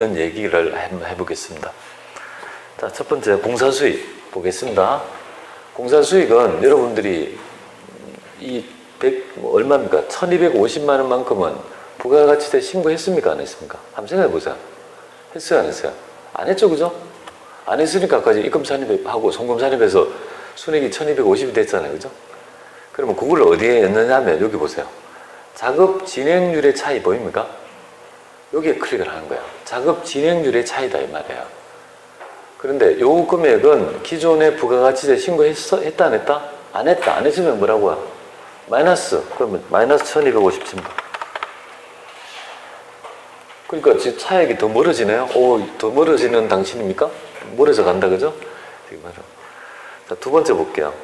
얘기를 한번 해보겠습니다. 자, 첫 번째 공사수익 보겠습니다. 공사수익은 여러분들이 이 100, 얼마입니까? 1250만 원만큼은 부가가치세 신고했습니까? 안 했습니까? 한번 생각해 보세요. 했어요? 안 했어요? 안 했죠, 그죠? 안 했으니까 아까 입금 산입하고 송금 산입해서 순이익이 1250이 됐잖아요, 그죠? 그러면 그걸 어디에 넣느냐면 여기 보세요. 작업 진행률의 차이 보입니까? 여기에 클릭을 하는 거야. 작업 진행률의 차이다 이 말이에요. 그런데 요 금액은 기존에 부가가치세 신고했다 안 했다? 안 했다. 안 했으면 뭐라고요? 마이너스. 그러면 마이너스 1250 칩니다. 그러니까 지금 차액이 더 멀어지네요. 더 멀어지는 당신입니까? 멀어져 간다 그죠? 자, 두 번째 볼게요.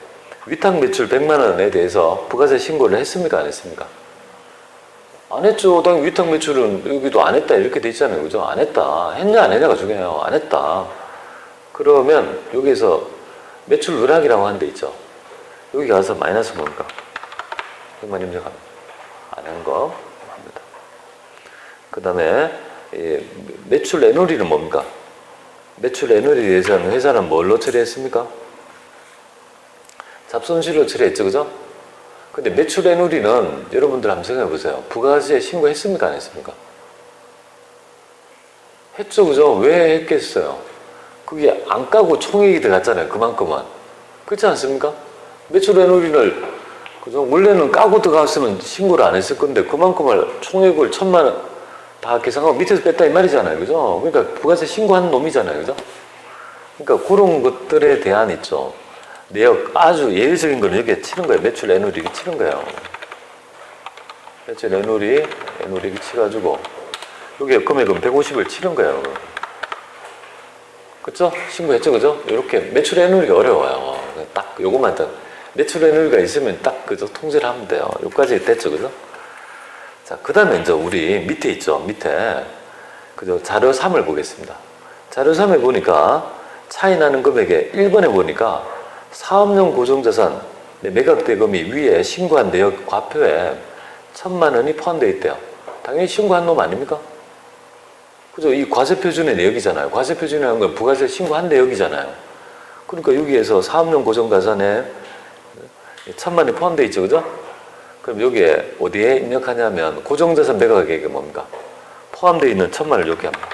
위탁 매출 100만 원에 대해서 부가세 신고를 했습니까? 안 했습니까? 안 했죠. 당연히 위탁 매출은 여기도 안 했다 이렇게 돼 있잖아요. 그죠? 안 했다. 했냐 안 했냐가 중요해요. 안 했다. 그러면 여기서 매출 누락이라고 하는 데 있죠. 여기 가서 마이너스 뭡니까? 100만 입력합니다. 안 한 거 합니다. 그 다음에 매출 애누리는 뭡니까? 매출 애누리에 대해서는 회사는 뭘로 처리했습니까? 잡손실로 처리했죠. 그죠? 근데 매출 애누리는 여러분들 한번 생각해 보세요. 부가가치세 신고했습니까? 안 했습니까? 했죠. 그죠? 왜 했겠어요? 그게 안 까고 총액이 들어갔잖아요. 그만큼은. 그렇지 않습니까? 매출 애누리를 그죠? 원래는 까고 들어갔으면 신고를 안 했을 건데 그만큼을 총액을 1000만 원 다 계산하고 밑에서 뺐다 이 말이잖아요. 그죠? 그러니까 부가세 신고한 놈이잖아요. 그죠? 그러니까 그런 것들에 대한 있죠. 내역 아주 예외적인 거는 여기에 치는 거예요. 매출 애누리 이렇게 치는 거예요. 매출 애누리 이렇게 치가지고 여기에 금액은 150을 치는 거예요. 그쵸? 신고했죠, 그죠? 이렇게 매출 애누리가 어려워요. 딱 요것만 딱 매출 애누리가 있으면 딱 그죠? 통제를 하면 돼요. 여기까지 됐죠, 그죠? 자, 그 다음에 이제 우리 밑에 있죠, 밑에 그죠? 자료 3을 보겠습니다. 자료 3에 보니까 차이 나는 금액에 1번에 보니까 사업용 고정자산 매각대금이 위에 신고한 내역 과표에 1000만 원이 포함되어 있대요. 당연히 신고한 놈 아닙니까? 그죠? 이 과세표준의 내역이잖아요. 과세표준이라는 건 부가세 신고한 내역이잖아요. 그러니까 여기에서 사업용 고정자산에 1000만 원이 포함되어 있죠. 그죠? 그럼 여기에 어디에 입력하냐면 고정자산 매각액이 뭡니까? 포함되어 있는 1000만 원을 여기 합니다.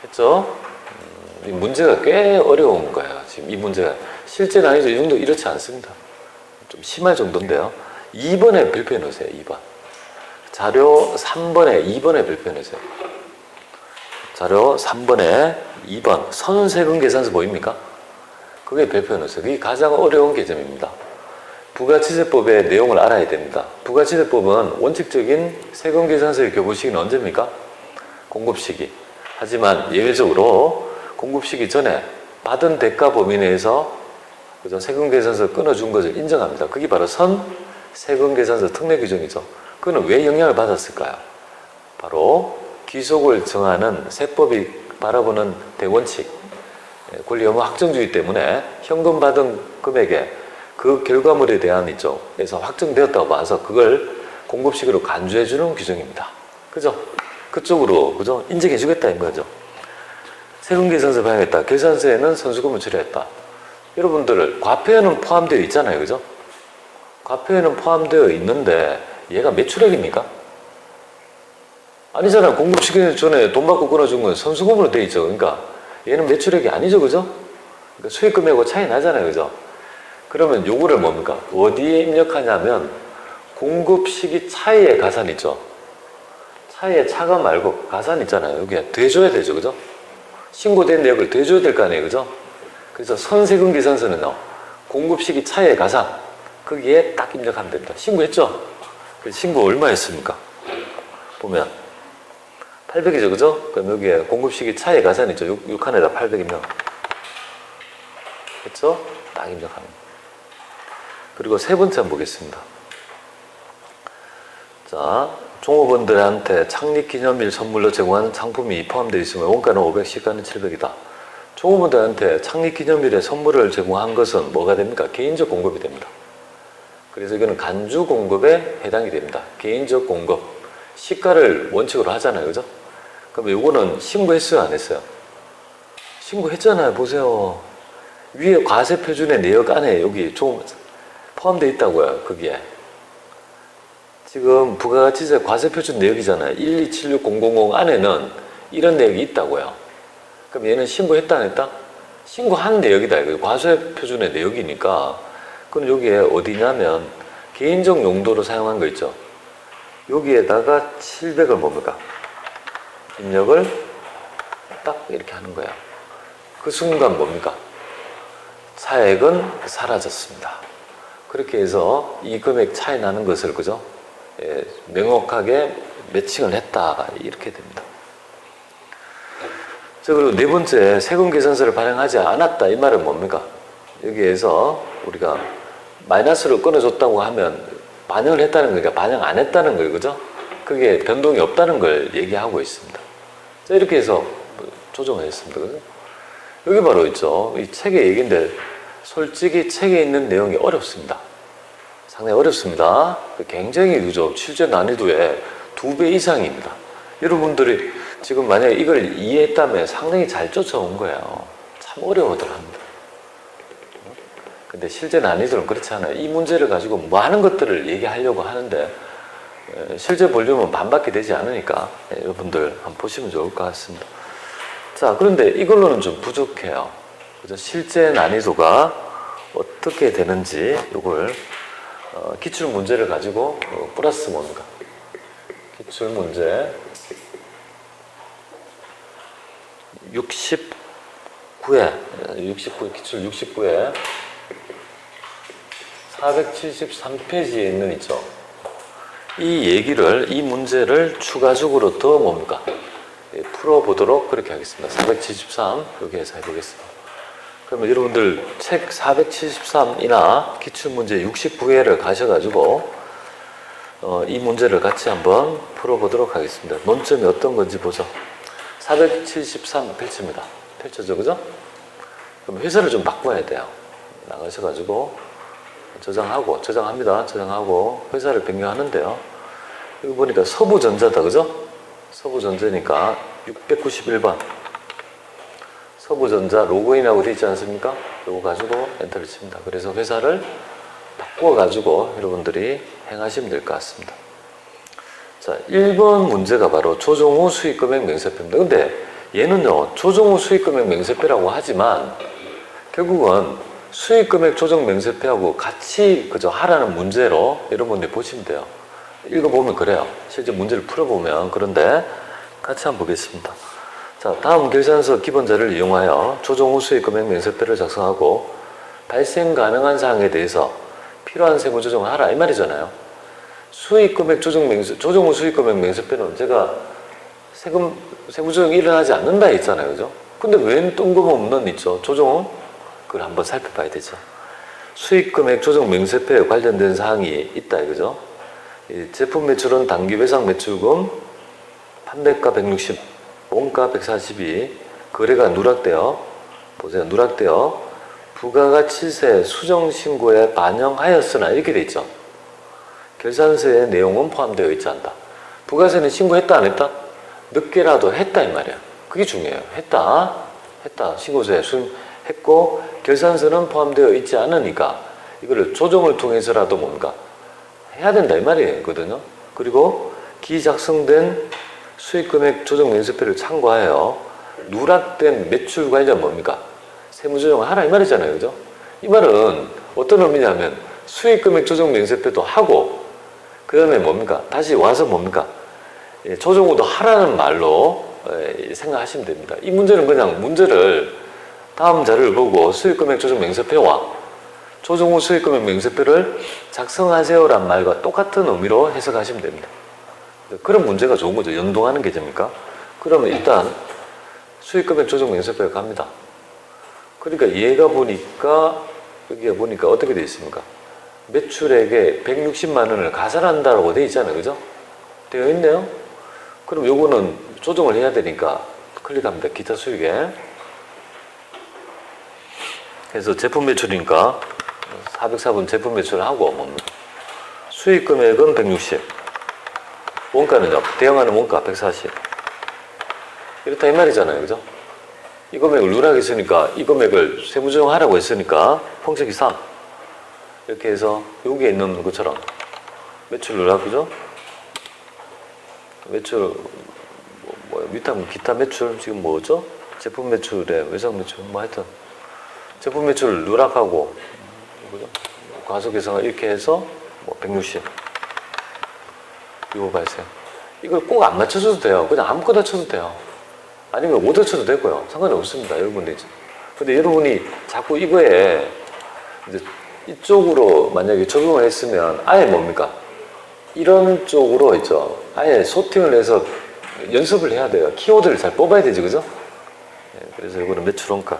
했죠? 이 문제가 꽤 어려운 거예요. 지금 이 문제가 실제는 아니죠. 이 정도 이렇지 않습니다. 좀 심할 정도인데요. 2번에 별표해 놓으세요. 2번. 자료 3번에 2번에 별표해 놓으세요. 자료 3번에 2번 선세금 계산서 보입니까? 그게 별표해 놓으세요. 그게 가장 어려운 개념입니다. 부가치세법의 내용을 알아야 됩니다. 부가치세법은 원칙적인 세금 계산서의 교부 시기는 언제입니까? 공급 시기. 하지만 예외적으로 공급 시기 전에 받은 대가 범위 내에서 그죠? 세금 계산서 끊어준 것을 인정합니다. 그게 바로 세금 계산서 특례 규정이죠. 그거는 왜 영향을 받았을까요? 바로 귀속을 정하는 세법이 바라보는 대원칙, 권리 의무 확정주의 때문에 현금 받은 금액에 그 결과물에 대한 이쪽에서 확정되었다고 봐서 그걸 공급 시기로 간주해주는 규정입니다. 그죠? 그쪽으로 그죠? 인정해주겠다 인 거죠. 세금 계산서 발행했다. 계산서에는 선수금을 처리했다. 여러분들 과표에는 포함되어 있잖아요. 그죠? 과표에는 포함되어 있는데 얘가 매출액입니까? 아니잖아요. 공급시키기 전에 돈 받고 끊어준 건 선수금으로 되어 있죠. 그러니까 얘는 매출액이 아니죠. 그죠? 그러니까 수익금액하고 차이 나잖아요. 그죠? 그러면 요거를 뭡니까? 어디에 입력하냐면 공급시기 차이의 가산 있죠. 차이의 차가 말고 가산 있잖아요. 여기에 대줘야 되죠. 그죠? 신고된 내역을 대줘야 될 거 아니에요. 그죠? 그래서 선세금 계산서는요. 공급시기 차이의 가산 거기에 딱 입력하면 됩니다. 신고했죠? 신고 얼마 했습니까? 보면 800이죠. 그죠? 그럼 여기에 공급시기 차이의 가산 있죠. 6칸에다 800 입력. 했죠? 딱 입력합니다. 그리고 세 번째 한번 보겠습니다. 자, 종업원들한테 창립기념일 선물로 제공하는 상품이 포함되어 있으면 원가는 500, 시가는 700이다. 종업원들한테 창립기념일에 선물을 제공한 것은 뭐가 됩니까? 개인적 공급이 됩니다. 그래서 이거는 간주 공급에 해당이 됩니다. 개인적 공급. 시가를 원칙으로 하잖아요. 그죠? 그럼 요거는 신고했어요, 안 했어요? 신고했잖아요. 보세요. 위에 과세 표준의 내역 안에 여기 좀 포함되어 있다고요. 거기에. 지금 부가가치세 과세 표준 내역이잖아요. 1276000 안에는 이런 내역이 있다고요. 그럼 얘는 신고했다 안 했다? 신고한 내역이다. 이거 과세 표준의 내역이니까. 그럼 여기에 어디냐면 개인적 용도로 사용한 거 있죠. 여기에다가 700을 뭡니까? 입력을 딱 이렇게 하는 거야. 그 순간 뭡니까? 차액은 사라졌습니다. 그렇게 해서 이 금액 차이 나는 것을 그죠? 예, 명확하게 매칭을 했다. 이렇게 됩니다. 자, 그리고 네 번째, 세금 계산서를 발행하지 않았다. 이 말은 뭡니까? 여기에서 우리가 마이너스를 끊어줬다고 하면 반영을 했다는 거니까 반영 안 했다는 거예요. 그죠? 그게 변동이 없다는 걸 얘기하고 있습니다. 자, 이렇게 해서 조정을 했습니다. 그죠? 여기 바로 있죠. 이 책의 얘기인데 솔직히 책에 있는 내용이 어렵습니다. 상당히 어렵습니다. 굉장히 그죠? 실제 난이도의 2배 이상입니다. 여러분들이 지금 만약에 이걸 이해했다면 상당히 잘 쫓아온 거예요. 참 어려워들 합니다. 근데 실제 난이도는 그렇지 않아요. 이 문제를 가지고 많은 것들을 얘기하려고 하는데 실제 볼륨은 반밖에 되지 않으니까 여러분들 한번 보시면 좋을 것 같습니다. 자, 그런데 이걸로는 좀 부족해요. 그죠? 실제 난이도가 어떻게 되는지 이걸 기출 문제를 가지고 플러스 뭡니까? 기출 문제 69회 기출 69회 473페이지에 있는 있죠. 이 문제를 추가적으로 더 뭡니까? 풀어보도록 그렇게 하겠습니다. 473 여기에서 해보겠습니다. 그러면 여러분들 책 473이나 기출문제 69회를 가셔가지고 이 문제를 같이 한번 풀어보도록 하겠습니다. 논점이 어떤 건지 보죠. 473 펼칩니다. 펼쳐져, 그죠? 그럼 회사를 좀 바꿔야 돼요. 나가셔가지고 저장하고 회사를 변경하는데요. 여기 보니까 서부전자다, 그죠? 서부전자니까 691번 서부전자 로그인하고 되어 있지 않습니까? 이거 가지고 엔터를 칩니다. 그래서 회사를 바꿔가지고 여러분들이 행하시면 될 것 같습니다. 자, 1번 문제가 바로 조정 후 수익금액 명세표입니다. 근데 얘는요, 조정 후 수익금액 명세표라고 하지만 결국은 수익금액 조정 명세표하고 같이 그저 하라는 문제로 여러분들 보시면 돼요. 읽어보면 그래요. 실제 문제를 풀어보면. 그런데 같이 한번 보겠습니다. 자, 다음 결산서 기본자를 이용하여 조정 후 수익금액 명세표를 작성하고 발생 가능한 사항에 대해서 필요한 세부 조정을 하라 이 말이잖아요. 수익금액 조정 후 수익금액 명세표는 제가 세부 조정이 일어나지 않는다 했잖아요. 그죠? 근데 웬 뜬금없는 있죠. 조정 후 그걸 한번 살펴봐야 되죠. 수익금액 조정 명세표에 관련된 사항이 있다 이거죠. 제품 매출은 당기 배상 매출금 판매가 160, 원가 142, 거래가 누락되어 보세요. 누락되어 부가가치세 수정 신고에 반영하였으나 이렇게 돼 있죠. 결산서의 내용은 포함되어 있지 않다. 부가세는 신고했다 안 했다? 늦게라도 했다 이 말이야. 그게 중요해요. 했다. 신고서에 했고 결산서는 포함되어 있지 않으니까 이거를 조정을 통해서라도 뭔가 해야 된다 이 말이거든요. 그리고 기작성된 수익금액 조정 명세표를 참고하여 누락된 매출 관련 뭡니까? 세무조정을 하라 이 말이잖아요. 그죠? 이 말은 어떤 의미냐면 수익금액 조정 명세표도 하고 그 다음에 뭡니까? 다시 와서 뭡니까? 조정 후도 하라는 말로 생각하시면 됩니다. 이 문제는 그냥 문제를 다음 자료를 보고 수익금액 조정 명세표와 조정 후 수익금액 명세표를 작성하세요란 말과 똑같은 의미로 해석하시면 됩니다. 그런 문제가 좋은 거죠. 연동하는 게 됩니까? 그러면 일단 수익금액 조정 명세표에 갑니다. 그러니까 얘가 보니까 여기에 보니까 어떻게 되어 있습니까? 매출액에 160만 원을 가산한다라고 되어 있잖아요. 그죠? 되어 있네요. 그럼 요거는 조정을 해야 되니까 클릭합니다. 기타 수익에. 그래서 제품 매출이니까 404분 제품 매출을 하고 뭡니까? 수익 금액은 160. 원가는요. 대응하는 원가 140. 이렇다 이 말이잖아요. 그죠? 이 금액을 누락하게 했으니까 이 금액을 세무조정하라고 했으니까 통째기 3 이렇게 해서 여기에 있는 것처럼 매출 누락 그죠? 매출 기타 매출 지금 뭐죠? 제품 매출에 외상 매출 뭐 하여튼 제품 매출 누락하고 그죠? 과소계산 이렇게 해서 뭐 160 이거 발생. 이걸 꼭 안 맞춰줘도 돼요. 그냥 아무거나 쳐도 돼요. 아니면 5도 쳐도 되고요. 상관이 없습니다. 여러분들. 근데 여러분이 자꾸 이거에 이제 이쪽으로 만약에 적용을 했으면 아예 뭡니까? 이런 쪽으로 있죠. 아예 소팅을 해서 연습을 해야 돼요. 키워드를 잘 뽑아야 되지, 그죠? 그래서 이거는 매출원가.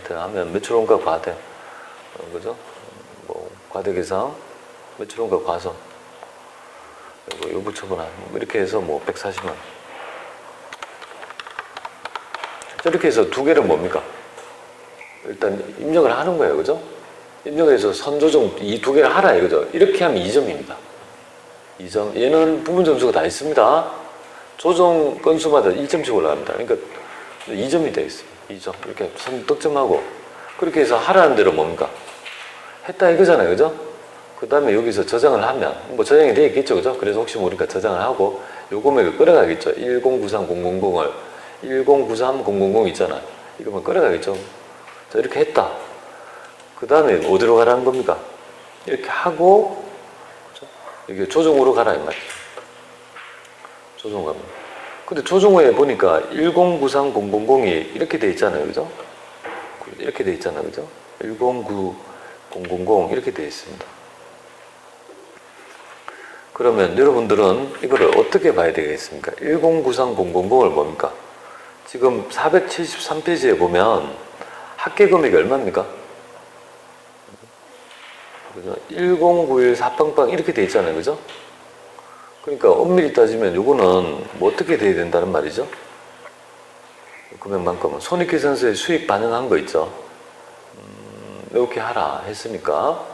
하면 매출원가 과대. 그죠? 뭐, 과대계상, 매출원가 과소. 그리고 요부처분한. 이렇게 해서 뭐, 140만. 이렇게 해서 두 개를 뭡니까? 일단 입력을 하는 거예요. 그죠? 입력을 해서 선조정 이 두 개를 하라 이거죠. 이렇게 하면 2점입니다. 2점. 얘는 부분 점수가 다 있습니다. 조정 건수마다 1점씩 올라갑니다. 그러니까 2점이 되어 있어요. 2점. 이렇게 득점하고 그렇게 해서 하라는 대로 뭡니까? 했다 이거잖아요. 그죠? 그 다음에 여기서 저장을 하면 뭐 저장이 되어 있겠죠. 그죠? 그래서 혹시 모르니까 저장을 하고 요 금액을 끌어가겠죠. 1093000을 1093000 있잖아요. 이거만 끌어가겠죠. 자, 이렇게 했다. 그 다음에 어디로 가라는 겁니까? 이렇게 하고, 그렇죠? 이게 조정으로 가라, 이 말이죠. 조정 가면. 근데 조정후에 보니까 1093000이 이렇게 돼 있잖아요. 그죠? 이렇게 돼 있잖아요. 그죠? 10900 이렇게 돼 있습니다. 그러면 여러분들은 이거를 어떻게 봐야 되겠습니까? 1093000을 뭡니까? 지금 473페이지에 보면 합계 금액이 얼마입니까? 1091 4빵빵 이렇게 돼 있잖아요. 그죠? 그러니까 엄밀히 따지면 요거는 뭐 어떻게 돼야 된다는 말이죠? 금액만큼은 손익계산서에 수익 반영한 거 있죠? 이렇게 하라 했으니까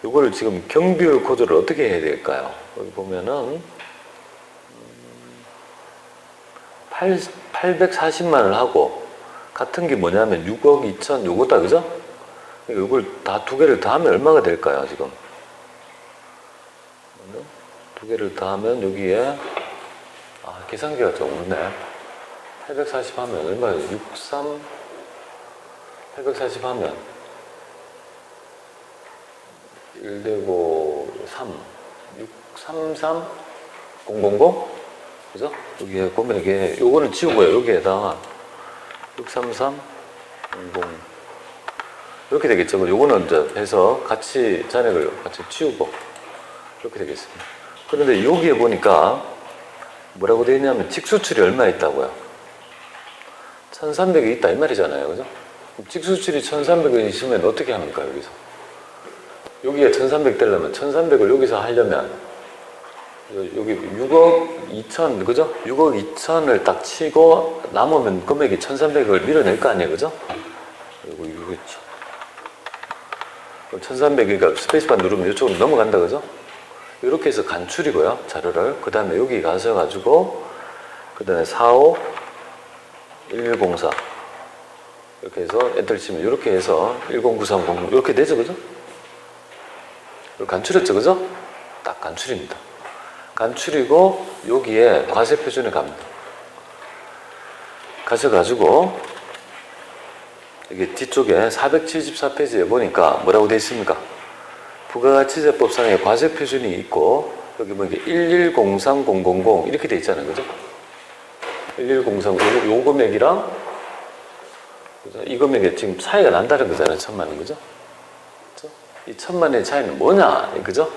요거를 지금 경비율 코드를 어떻게 해야 될까요? 여기 보면은 840만을 하고 같은 게 뭐냐면 6억 2천 요거다. 그죠? 그러니까 이걸 다 두 개를 다 하면 얼마가 될까요? 지금 두 개를 다 하면 여기에 계산기가 좀 없네. 840 하면 얼마예요? 63 840 하면 1대고 3 633 000 그죠? 여기에 금액에 요거는 지우고요. 여기에다가 633 0 이렇게 되겠죠. 요거는 이제 해서 같이 잔액을 같이 치우고 이렇게 되겠습니다. 그런데 여기에 보니까 뭐라고 되어 있냐면 직수출이 얼마 있다고요? 1300이 있다 이 말이잖아요. 그죠? 직수출이 1300이 있으면 어떻게 합니까? 여기서 여기에 1300 되려면 1300을 여기서 하려면 여기 6억 2천 그죠? 6억 2천을 딱 치고 남으면 금액이 1300을 밀어낼 거 아니에요. 그죠? 그리고 이거 1300이니까 스페이스바 누르면 이쪽으로 넘어간다. 그죠? 이렇게 해서 간출이고요. 자료를. 그 다음에 여기 가서 가지고 그 다음에 45 1104 이렇게 해서 엔터를 치면 이렇게 해서 10930 이렇게 되죠. 그죠? 간출했죠. 그죠? 딱 간출입니다. 간출이고 여기에 과세 표준에 갑니다. 가셔가지고 여기 뒤쪽에 474페이지에 보니까 뭐라고 되어 있습니까? 부가가치세법상의 과세 표준이 있고 여기 뭐 1103000 이렇게 되어 있잖아요. 그죠? 11030 요 금액이랑 그죠? 이 금액에 지금 차이가 난다는 거잖아요. 1000만 원. 그죠? 그죠? 이 1000만 원의 차이는 뭐냐? 그죠?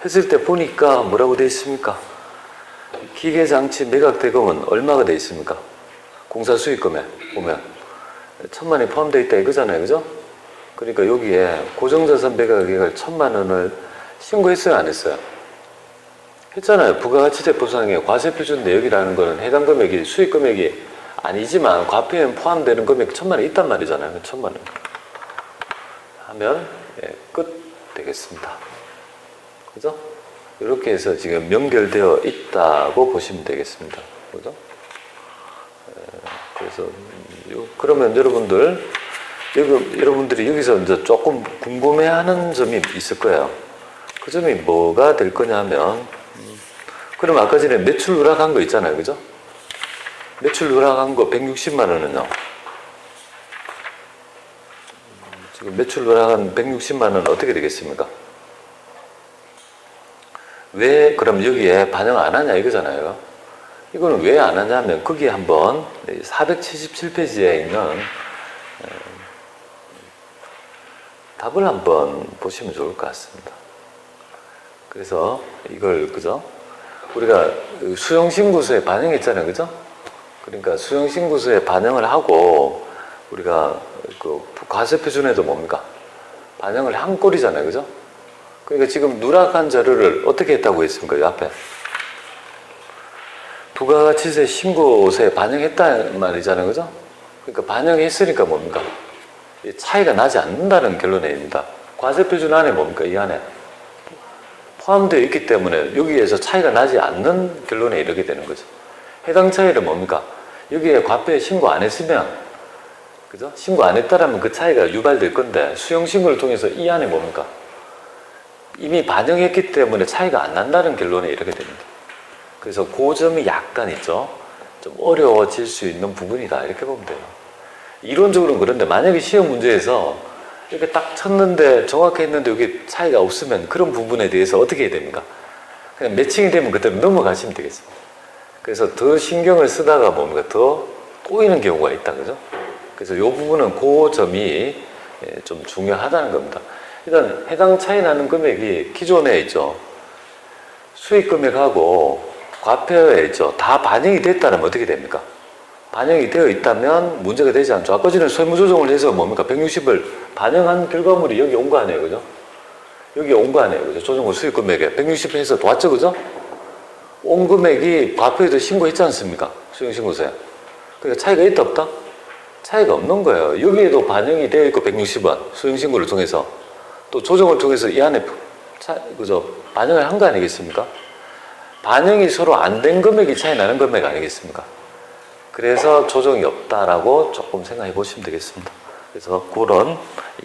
했을 때 보니까 뭐라고 되어 있습니까? 기계장치 매각대금은 얼마가 되어 있습니까? 공사 수익금액 보면 1000만 원이 포함되어 있다 이거잖아요. 그죠? 그러니까 여기에 고정자산 매각액을 1000만 원을 신고했어요? 안 했어요? 했잖아요. 부가가치세법상의 과세표준 내역이라는 거는 해당 금액이 수익금액이 아니지만 과표에 포함되는 금액 1000만 원 있단 말이잖아요. 1000만 원 하면 끝 되겠습니다. 그죠? 이렇게 해서 지금 연결되어 있다고 보시면 되겠습니다. 그죠? 그래서 그러면 여러분들이 여기서 이제 조금 궁금해하는 점이 있을 거예요. 그 점이 뭐가 될 거냐면, 그럼 아까 전에 매출 누락한 거 있잖아요, 그죠? 매출 누락한 거 160만 원은요. 지금 매출 누락한 160만 원은 어떻게 되겠습니까? 왜 그럼 여기에 반영 안 하냐 이거잖아요. 이거는 왜 안 하냐면 거기에 한번 477페이지에 있는 답을 한번 보시면 좋을 것 같습니다. 그래서 이걸 그죠? 우리가 수용신고서에 반영했잖아요, 그죠? 그러니까 수용신고서에 반영을 하고 우리가 그 과세표준에도 뭡니까? 반영을 한 꼴이잖아요, 그죠? 그러니까 지금 누락한 자료를 어떻게 했다고 했습니까? 이 앞에 부가가치세 신고서에 반영했다는 말이잖아요, 그죠? 그러니까 반영했으니까 뭡니까? 차이가 나지 않는다는 결론입니다. 과세표준 안에 뭡니까? 이 안에 포함되어 있기 때문에 여기에서 차이가 나지 않는 결론에 이르게 되는 거죠. 해당 차이를 뭡니까? 여기에 과표에 신고 안 했으면, 그죠? 신고 안 했다라면 그 차이가 유발될 건데, 수용신고를 통해서 이 안에 뭡니까? 이미 반영했기 때문에 차이가 안 난다는 결론에 이르게 됩니다. 그래서 그 점이 약간 있죠. 좀 어려워질 수 있는 부분이다. 이렇게 보면 돼요. 이론적으로는 그런데 만약에 시험 문제에서 이렇게 딱 쳤는데 정확했는데 여기 차이가 없으면 그런 부분에 대해서 어떻게 해야 됩니까? 그냥 매칭이 되면 그대로 넘어가시면 되겠습니다. 그래서 더 신경을 쓰다가 뭡니까? 더 꼬이는 경우가 있다. 그죠? 그래서 이 부분은 그 점이 좀 중요하다는 겁니다. 일단 해당 차이 나는 금액이 기존에 있죠. 수익 금액하고 과표에 있죠. 다 반영이 됐다면 어떻게 됩니까? 반영이 되어 있다면 문제가 되지 않죠. 아까 전에 세무조정을 해서 뭡니까? 160을 반영한 결과물이 여기 온 거 아니에요, 그죠? 여기 온 거 아니에요, 그죠? 조정고 수익 금액에 160 해서 왔죠, 그죠? 온 금액이 과표에도 신고했지 않습니까? 수용신고서에. 그러니까 차이가 있다 없다? 차이가 없는 거예요. 여기에도 반영이 되어 있고 160원 수용신고를 통해서 또 조정을 통해서 이 안에 그죠? 반영을 한 거 아니겠습니까? 반영이 서로 안 된 금액이 차이 나는 금액 아니겠습니까? 그래서 조정이 없다라고 조금 생각해 보시면 되겠습니다. 그래서 그런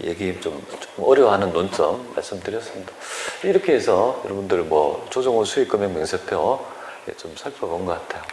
얘기 좀 어려워하는 논점 말씀드렸습니다. 이렇게 해서 여러분들 뭐 조정후 수익금액 명세표 좀 살펴본 것 같아요.